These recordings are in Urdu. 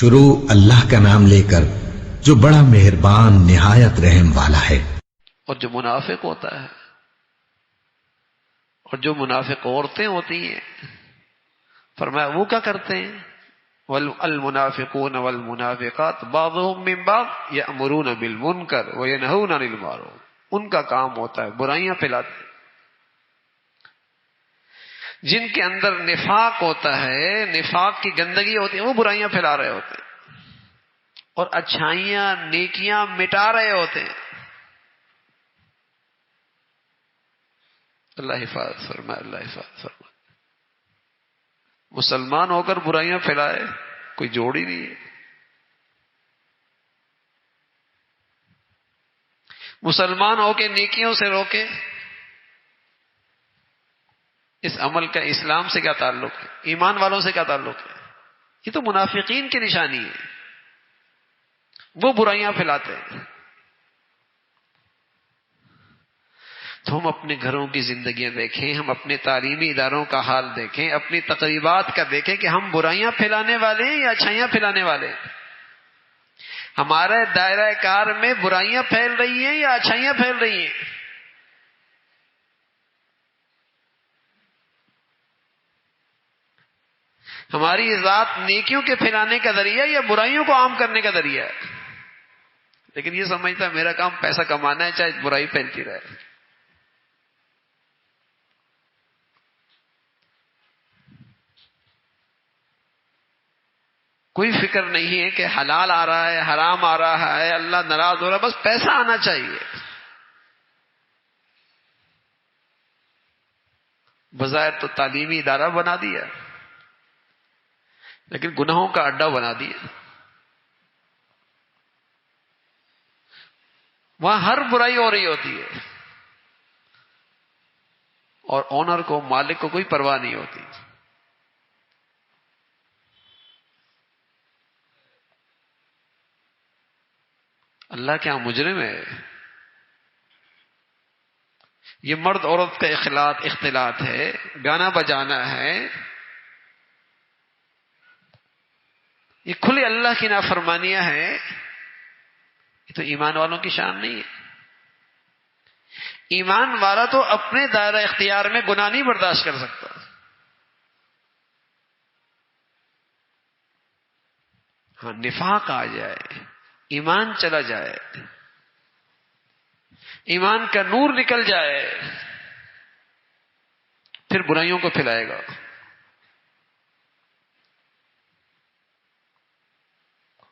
شروع اللہ کا نام لے کر جو بڑا مہربان نہایت رحم والا ہے۔ اور جو منافق ہوتا ہے اور جو منافق عورتیں ہوتی ہیں، فرمایا وہ کیا کرتے ہیں؟ والمنافقون والمنافقات بعضهم من بعض یأمرون بالمنکر وینہون عن المعروف۔ ان کا کام ہوتا ہے برائیاں پھیلاتے ہیں۔ جن کے اندر نفاق ہوتا ہے، نفاق کی گندگی ہوتی ہے، وہ برائیاں پھیلا رہے ہوتے ہیں اور اچھائیاں نیکیاں مٹا رہے ہوتے ہیں۔ اللہ حفاظت فرمائے، اللہ حفاظت فرمائے۔ مسلمان ہو کر برائیاں پھیلائے کوئی جوڑ ہی نہیں ہے۔ مسلمان ہو کے نیکیوں سے روکے، اس عمل کا اسلام سے کیا تعلق ہے؟ ایمان والوں سے کیا تعلق ہے؟ یہ تو منافقین کی نشانی ہے، وہ برائیاں پھیلاتے ہیں۔ تو ہم اپنے گھروں کی زندگیاں دیکھیں، ہم اپنے تعلیمی اداروں کا حال دیکھیں، اپنی تقریبات کا دیکھیں کہ ہم برائیاں پھیلانے والے ہیں یا اچھائیاں پھیلانے والے ہیں۔ ہمارے دائرہ کار میں برائیاں پھیل رہی ہیں یا اچھائیاں پھیل رہی ہیں؟ ہماری ذات نیکیوں کے پھیلانے کا ذریعہ یا برائیوں کو عام کرنے کا ذریعہ ہے؟ لیکن یہ سمجھتا ہے میرا کام پیسہ کمانا ہے، چاہے برائی پھیلتی رہے۔ کوئی فکر نہیں ہے کہ حلال آ رہا ہے، حرام آ رہا ہے، اللہ ناراض ہو رہا ہے، بس پیسہ آنا چاہیے۔ بظاہر تو تعلیمی ادارہ بنا دیا، لیکن گناہوں کا اڈا بنا دیا۔ وہاں ہر برائی ہو رہی ہوتی ہے اور اونر کو، مالک کو کوئی پرواہ نہیں ہوتی۔ اللہ کیا مجرم ہے؟ یہ مرد عورت کا اختلاط ہے، گانا بجانا ہے، یہ کھلے اللہ کی نافرمانیاں ہیں۔ یہ تو ایمان والوں کی شان نہیں ہے۔ ایمان والا تو اپنے دائرہ اختیار میں گناہ نہیں برداشت کر سکتا۔ ہاں نفاق آ جائے، ایمان چلا جائے، ایمان کا نور نکل جائے، پھر برائیوں کو پھیلائے گا۔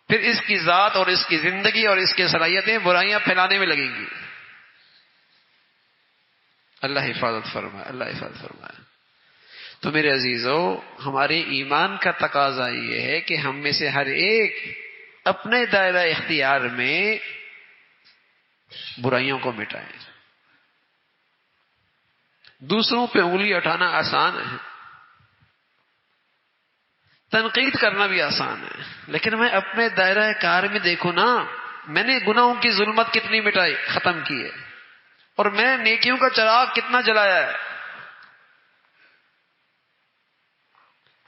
پھر اس کی ذات اور اس کی زندگی اور اس کی صلاحیتیں برائیاں پھیلانے میں لگیں گی۔ اللہ حفاظت فرمائے، اللہ حفاظت فرمائے۔ تو میرے عزیزو، ہمارے ایمان کا تقاضا یہ ہے کہ ہم میں سے ہر ایک اپنے دائرہ اختیار میں برائیوں کو مٹائیں۔ دوسروں پہ انگلی اٹھانا آسان ہے، تنقید کرنا بھی آسان ہے، لیکن میں اپنے دائرہ کار میں دیکھوں نا، میں نے گناہوں کی ظلمت کتنی مٹائی، ختم کی ہے، اور میں نیکیوں کا چراغ کتنا جلایا ہے۔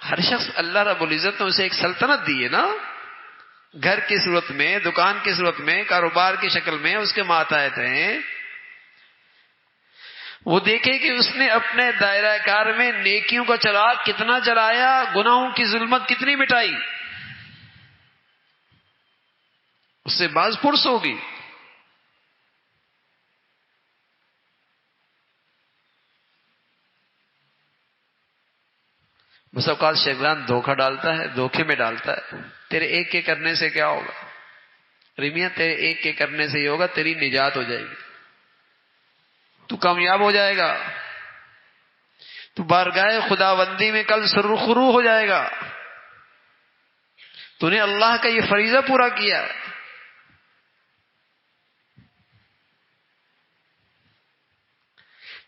ہر شخص اللہ رب العزت نے اسے ایک سلطنت دی ہے نا، گھر کی صورت میں، دکان کی صورت میں، کاروبار کی شکل میں اس کے ماتحت ہیں۔ وہ دیکھے کہ اس نے اپنے دائرہ کار میں نیکیوں کا چراغ کتنا جلایا، گناہوں کی ظلمت کتنی مٹائی، اس سے باز پرس ہوگی۔ بس اوقات شیطان دھوکہ ڈالتا ہے، دھوکے میں ڈالتا ہے۔ تیرے ایک کے کرنے سے کیا ہوگا؟ ریمیاں تیرے ایک کے کرنے سے یہ ہوگا، تیری نجات ہو جائے گی، تو کامیاب ہو جائے گا، تو بارگاہ خداوندی میں کل سرخرو ہو جائے گا، تو نے اللہ کا یہ فریضہ پورا کیا۔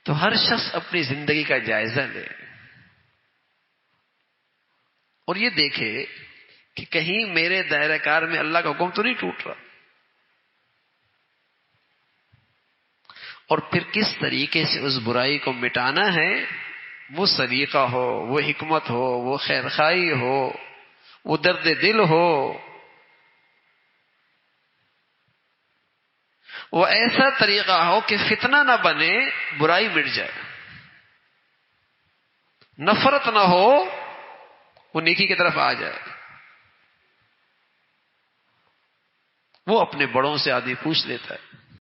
تو ہر شخص اپنی زندگی کا جائزہ لے اور یہ دیکھے کہ کہیں میرے دائرہ کار میں اللہ کا حکم تو نہیں ٹوٹ رہا، اور پھر کس طریقے سے اس برائی کو مٹانا ہے، وہ سلیقہ ہو، وہ حکمت ہو، وہ خیرخواہی ہو، وہ درد دل ہو، وہ ایسا طریقہ ہو کہ فتنہ نہ بنے، برائی مٹ جائے، نفرت نہ ہو، وہ نیکی کی طرف آ جائے۔ وہ اپنے بڑوں سے آدمی پوچھ لیتا ہے،